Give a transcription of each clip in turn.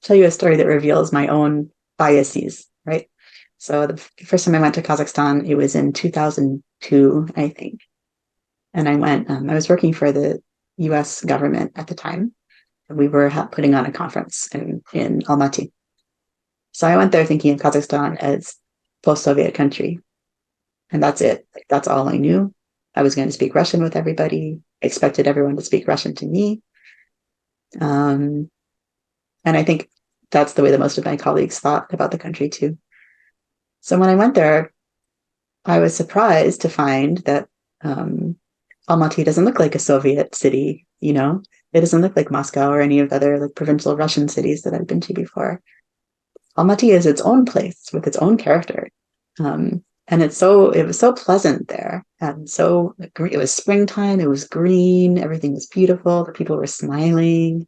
Tell you a story that reveals my own biases, right? So the first time I went to Kazakhstan, it was in 2002, I think. And I was working for the US government at the time. And we were putting on a conference in Almaty. So I went there thinking of Kazakhstan as post-Soviet country. And that's it. Like, that's all I knew. I was going to speak Russian with everybody. I expected everyone to speak Russian to me. And I think that's the way that most of my colleagues thought about the country too. So when I went there, I was surprised to find that Almaty doesn't look like a Soviet city, you know? It doesn't look like Moscow or any of the other like provincial Russian cities that I've been to before. Almaty is its own place with its own character. And it was so pleasant there. And so it was springtime, it was green, everything was beautiful, the people were smiling.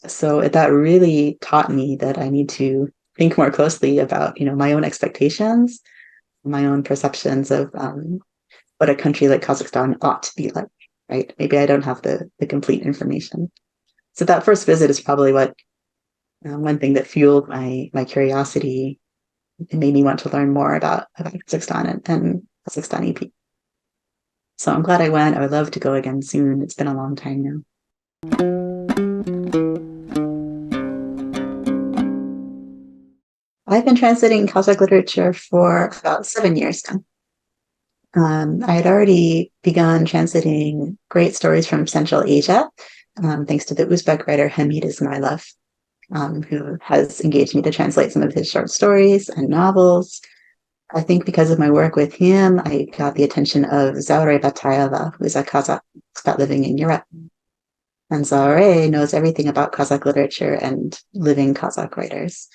So that really taught me that I need to think more closely about, my own expectations, my own perceptions of what a country like Kazakhstan ought to be like, right? Maybe I don't have the complete information. So that first visit is probably what one thing that fueled my curiosity and made me want to learn more about Kazakhstan and Kazakhstani people. So I'm glad I went. I would love to go again soon. It's been a long time now. I've been translating Kazakh literature for about 7 years now. I had already begun translating great stories from Central Asia, thanks to the Uzbek writer Hamid Ismailov, who has engaged me to translate some of his short stories and novels. I think because of my work with him, I got the attention of Zaure Batayeva, who is a Kazakh expat living in Europe. And Zaure knows everything about Kazakh literature and living Kazakh writers.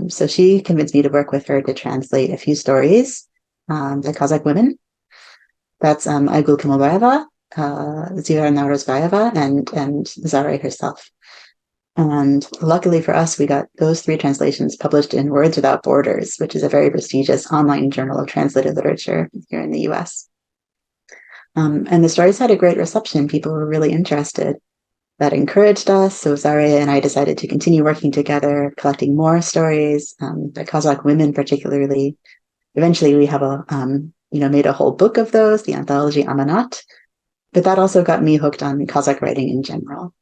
So she convinced me to work with her to translate a few stories by Kazakh women. That's Aygul Kamalbayeva, Zira Bayeva, and Zaure herself. And luckily for us, we got those 3 translations published in Words Without Borders, which is a very prestigious online journal of translated literature here in the US. And the stories had a great reception. People were really interested. That encouraged us. So Zaure and I decided to continue working together, collecting more stories, the Kazakh women particularly. Eventually we have made a whole book of those, the anthology Amanat. But that also got me hooked on Kazakh writing in general.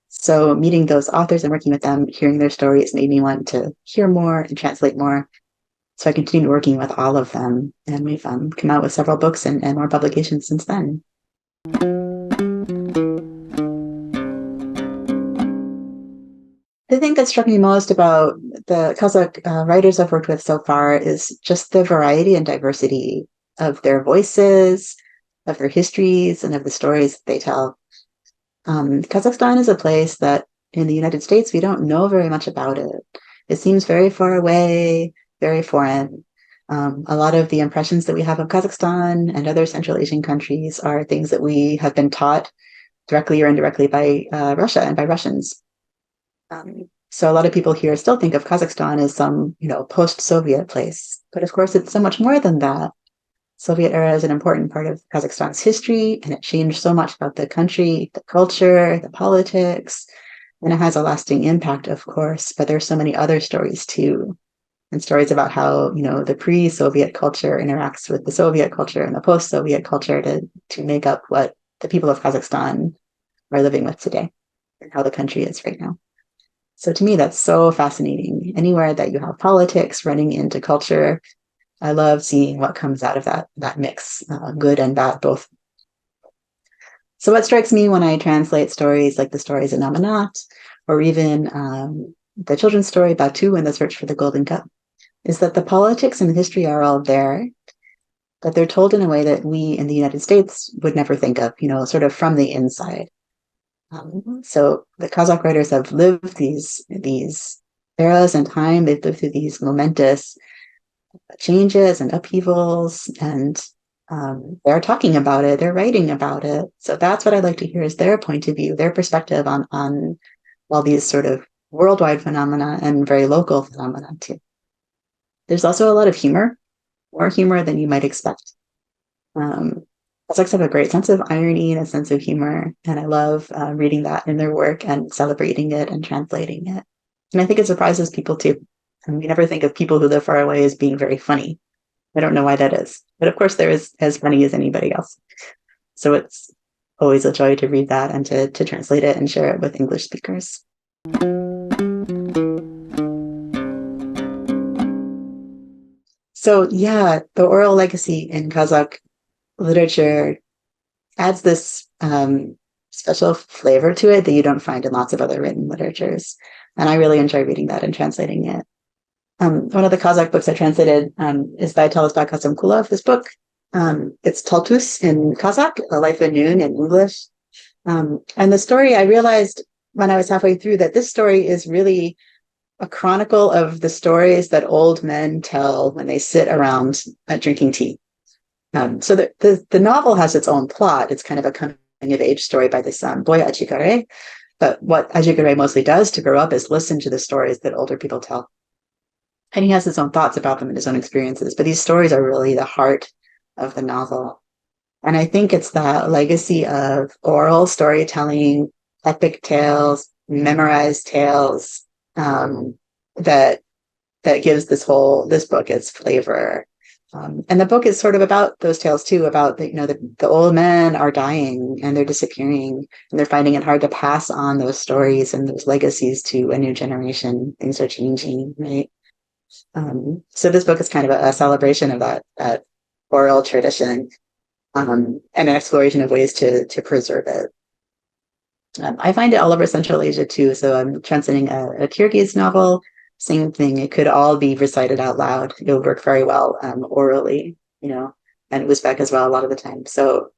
So meeting those authors and working with them, hearing their stories made me want to hear more and translate more. So I continued working with all of them, and we've come out with several books and more publications since then. The thing that struck me most about the Kazakh writers I've worked with so far is just the variety and diversity of their voices, of their histories, and of the stories that they tell. Kazakhstan is a place that in the United States, we don't know very much about it. It seems very far away, very foreign. A lot of the impressions that we have of Kazakhstan and other Central Asian countries are things that we have been taught directly or indirectly by Russia and by Russians. So a lot of people here still think of Kazakhstan as some, post-Soviet place. But of course, it's so much more than that. Soviet era is an important part of Kazakhstan's history, and it changed so much about the country, the culture, the politics, and it has a lasting impact, of course. But there's so many other stories too, and stories about how, the pre-Soviet culture interacts with the Soviet culture and the post-Soviet culture to make up what the people of Kazakhstan are living with today and how the country is right now. So to me, that's so fascinating. Anywhere that you have politics running into culture, I love seeing what comes out of that mix, good and bad, both So what strikes me when I translate stories like the stories in Amanat, or even the children's story Batu and the Search for the Golden Cup, is that the politics and the history are all there, but they're told in a way that we in the United States would never think of, sort of from the inside. So the Kazakh writers have lived these eras and time. They've lived through these momentous changes and upheavals, and they're talking about it. They're writing about it. So that's what I'd like to hear is their point of view, their perspective on all these sort of worldwide phenomena and very local phenomena too. There's also a lot of humor, more humor than you might expect. Kazakhs have a great sense of irony and a sense of humor, and I love reading that in their work and celebrating it and translating it. And I think it surprises people too. And we never think of people who live far away as being very funny. I don't know why that is, but of course they're as funny as anybody else. So it's always a joy to read that and to translate it and share it with English speakers. So yeah, the oral legacy in Kazakh literature adds this special flavor to it that you don't find in lots of other written literatures. And I really enjoy reading that and translating it. One of the Kazakh books I translated is by Talasbek Asemkulov, this book. It's Taltus in Kazakh, A Life in Noon in English. And the story, I realized when I was halfway through that this story is really a chronicle of the stories that old men tell when they sit around drinking tea. So the novel has its own plot. It's kind of a coming of age story by this boy Ajigare. But what Ajigare mostly does to grow up is listen to the stories that older people tell. And he has his own thoughts about them and his own experiences. But these stories are really the heart of the novel. And I think it's that legacy of oral storytelling, epic tales, memorized tales, that gives this book its flavor. And the book is sort of about those tales too, about the old men are dying and they're disappearing and they're finding it hard to pass on those stories and those legacies to a new generation. Things are changing, right? So this book is kind of a celebration of that oral tradition, and an exploration of ways to preserve it. I find it all over Central Asia too. So I'm translating a Kyrgyz novel. Same thing. It could all be recited out loud. It'll work very well orally, and Uzbek as well a lot of the time. So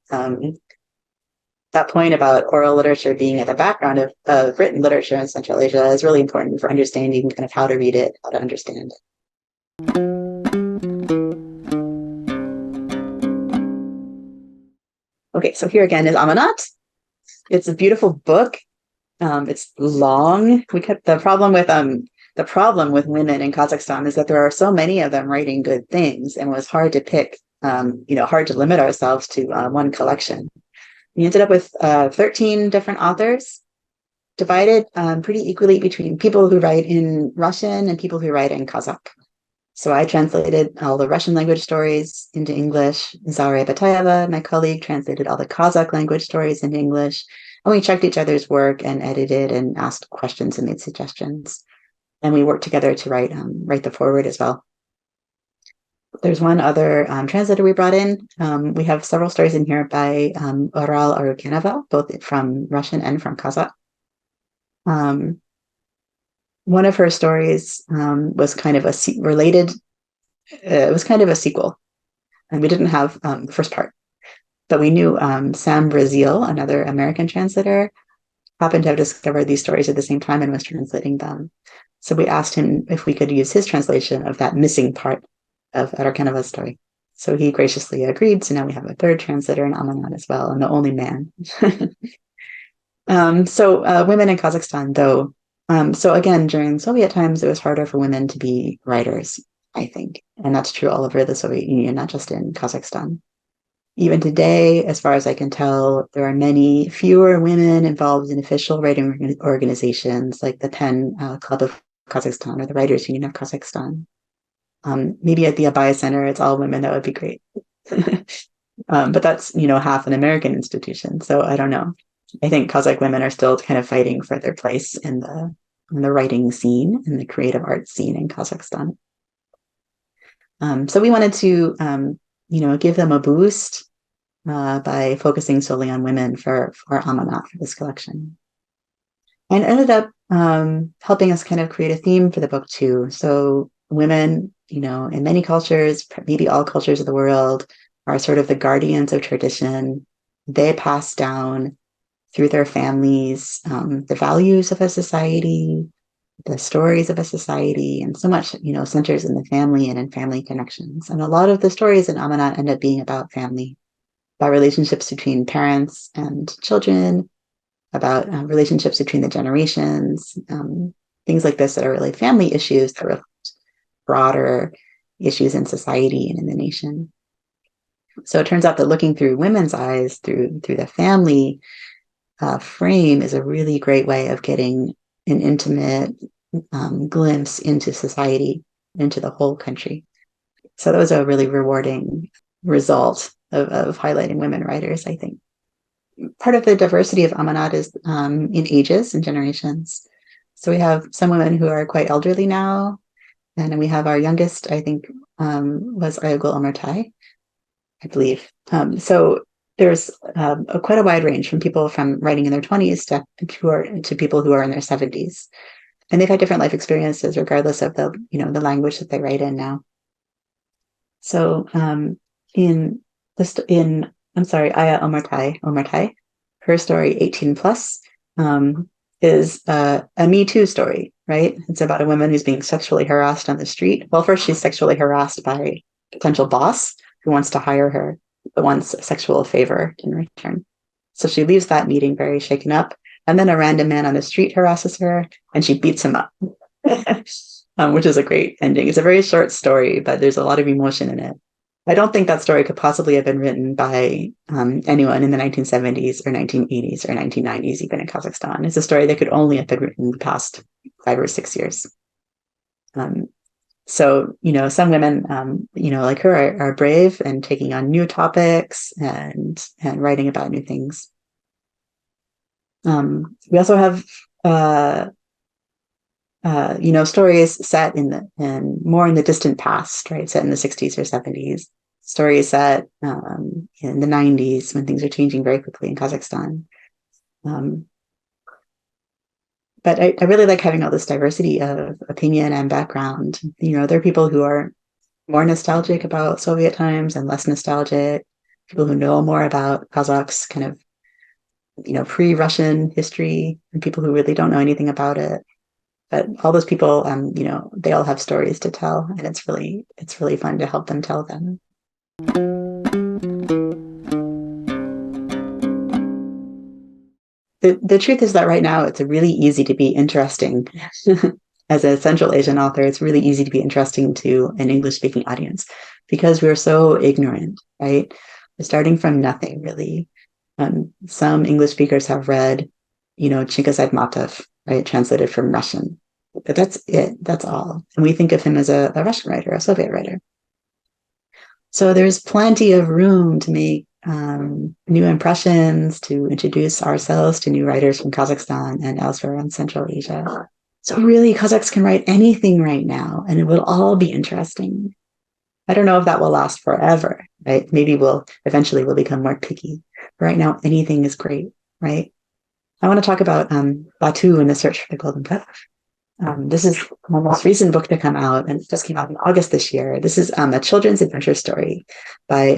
that point about oral literature being at the background of written literature in Central Asia is really important for understanding kind of how to read it, how to understand it. Okay, so here again is Amanat. It's a beautiful book. It's long. The problem with women in Kazakhstan is that there are so many of them writing good things, and it was hard to pick, hard to limit ourselves to one collection. We ended up with 13 different authors, divided pretty equally between people who write in Russian and people who write in Kazakh. So I translated all the Russian language stories into English. Zaure Batayeva, my colleague, translated all the Kazakh language stories into English. And we checked each other's work and edited and asked questions and made suggestions. And we worked together to write the foreword as well. There's one other translator we brought in. We have several stories in here by Oral Arukanova, both from Russian and from Kazakh. One of her stories was kind of it was kind of a sequel. And we didn't have the first part. But we knew Sam Brazil, another American translator, happened to have discovered these stories at the same time and was translating them. So we asked him if we could use his translation of that missing part of Arakanova's story. So he graciously agreed. So now we have a third translator in Amanat as well, and the only man. So women in Kazakhstan, though. So again, during Soviet times, it was harder for women to be writers, I think. And that's true all over the Soviet Union, not just in Kazakhstan. Even today, as far as I can tell, there are many fewer women involved in official writing organizations like the PEN Club of Kazakhstan or the Writers Union of Kazakhstan. Maybe at the Abaya Center, it's all women. That would be great. But that's, half an American institution. So I don't know. I think Kazakh women are still kind of fighting for their place in the writing scene, in the creative arts scene in Kazakhstan. So we wanted to, give them a boost by focusing solely on women for Amanat, for this collection. And ended up helping us kind of create a theme for the book too. So women, in many cultures, maybe all cultures of the world, are sort of the guardians of tradition. They pass down through their families the values of a society, the stories of a society, and so much, centers in the family and in family connections. And a lot of the stories in Amanat end up being about family, about relationships between parents and children, about relationships between the generations, things like this that are really family issues that reflect broader issues in society and in the nation. So it turns out that looking through women's eyes, through the family frame, is a really great way of getting an intimate glimpse into society, into the whole country. So that was a really rewarding result of highlighting women writers, I think. Part of the diversity of Amanat is in ages and generations. So we have some women who are quite elderly now, and we have our youngest, I think, was Ayagul Omertai, I believe. So there's quite a wide range from people from writing in their 20s to people who are in their 70s. And they've had different life experiences regardless of the language that they write in now. So Aya Omertai, her story 18 plus is a Me Too story, right? It's about a woman who's being sexually harassed on the street. Well, first she's sexually harassed by a potential boss who wants to hire her, but wants a sexual favor in return. So she leaves that meeting very shaken up, and then a random man on the street harasses her, and she beats him up, which is a great ending. It's a very short story, but there's a lot of emotion in it. I don't think that story could possibly have been written by anyone in the 1970s or 1980s or 1990s, even in Kazakhstan. It's a story that could only have been written in the past 5 or 6 years. So, some women, like her are brave and taking on new topics and writing about new things. We also have, stories set more in the distant past, right? Set in the 60s or 70s. Stories set in the 90s when things are changing very quickly in Kazakhstan. But I really like having all this diversity of opinion and background. There are people who are more nostalgic about Soviet times and less nostalgic, people who know more about Kazakhs kind of, pre-Russian history, and people who really don't know anything about it. But all those people, they all have stories to tell, and it's really fun to help them tell them. The truth is that right now it's really easy to be interesting. As a Central Asian author, it's really easy to be interesting to an English-speaking audience because we're so ignorant, right? We're starting from nothing, really. Some English speakers have read, Chingiz Aytmatov, right, translated from Russian. But that's it. That's all. And we think of him as a Russian writer, a Soviet writer. So there's plenty of room to make new impressions, to introduce ourselves to new writers from Kazakhstan and elsewhere in Central Asia. So really, Kazakhs can write anything right now, and it will all be interesting. I don't know if that will last forever, right? Maybe we'll become more picky. But right now, anything is great, right? I want to talk about Batu and the Search for the Golden Cup. This is my most recent book to come out, and it just came out in August this year. This is a children's adventure story by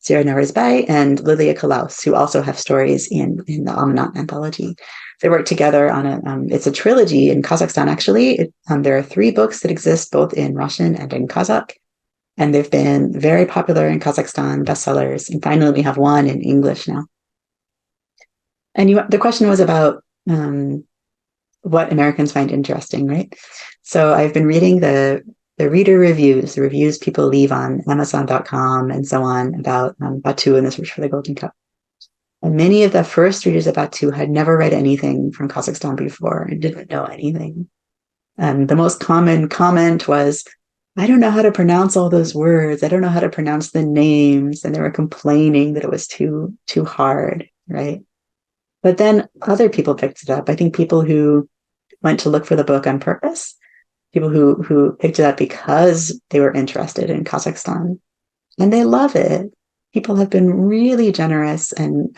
Zaure Batayeva and Lilia Kalaus, who also have stories in the Amanat anthology. They work together on it's a trilogy in Kazakhstan, actually. There are 3 books that exist both in Russian and in Kazakh, and they've been very popular in Kazakhstan, bestsellers. And finally, we have one in English now. And the question was about what Americans find interesting, right? So I've been reading the reader reviews, the reviews people leave on Amazon.com and so on about Batu and the Search for the Golden Cup. And many of the first readers of Batu had never read anything from Kazakhstan before and didn't know anything. And the most common comment was, I don't know how to pronounce all those words. I don't know how to pronounce the names. And they were complaining that it was too hard, right? But then other people picked it up. I think people who went to look for the book on purpose, people who picked it up because they were interested in Kazakhstan, and they love it. people have been really generous and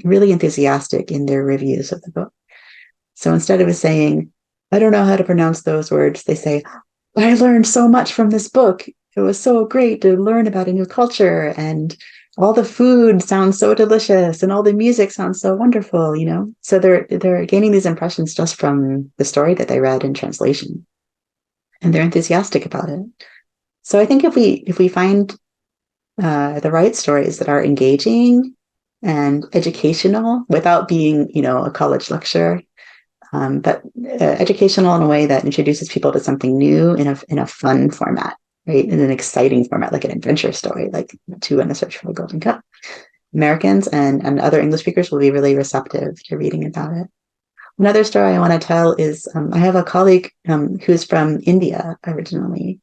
really enthusiastic in their reviews of the book. So instead of saying, I don't know how to pronounce those words, they say, I learned so much from this book. It was so great to learn about a new culture, and all the food sounds so delicious and all the music sounds so wonderful, you know? So they're gaining these impressions just from the story that they read in translation. And they're enthusiastic about it. So I think if we find the right stories that are engaging and educational without being, you know, a college lecture, but educational in a way that introduces people to something new in a fun format, right? In an exciting format, like an adventure story, like Two in the Search for the Golden Cup. Americans and other English speakers will be really receptive to reading about it. Another story I want to tell is I have a colleague who's from India originally.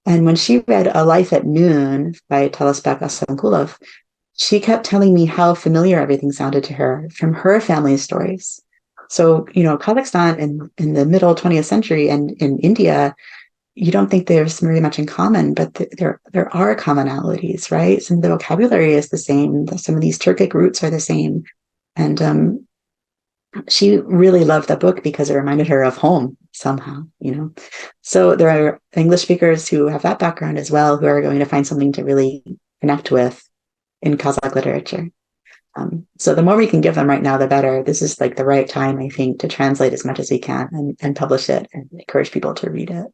And when she read A Life at Noon by Talasbek Asemkulov, she kept telling me how familiar everything sounded to her from her family's stories. So, you know, Kazakhstan in the middle 20th century and in India, you don't think there's very much in common, but there are commonalities, right? Some of the vocabulary is the same. Some of these Turkic roots are the same. And she really loved the book because it reminded her of home somehow, you know? So there are English speakers who have that background as well, who are going to find something to really connect with in Kazakh literature. So the more we can give them right now, the better. This is like the right time, I think, to translate as much as we can and publish it and encourage people to read it.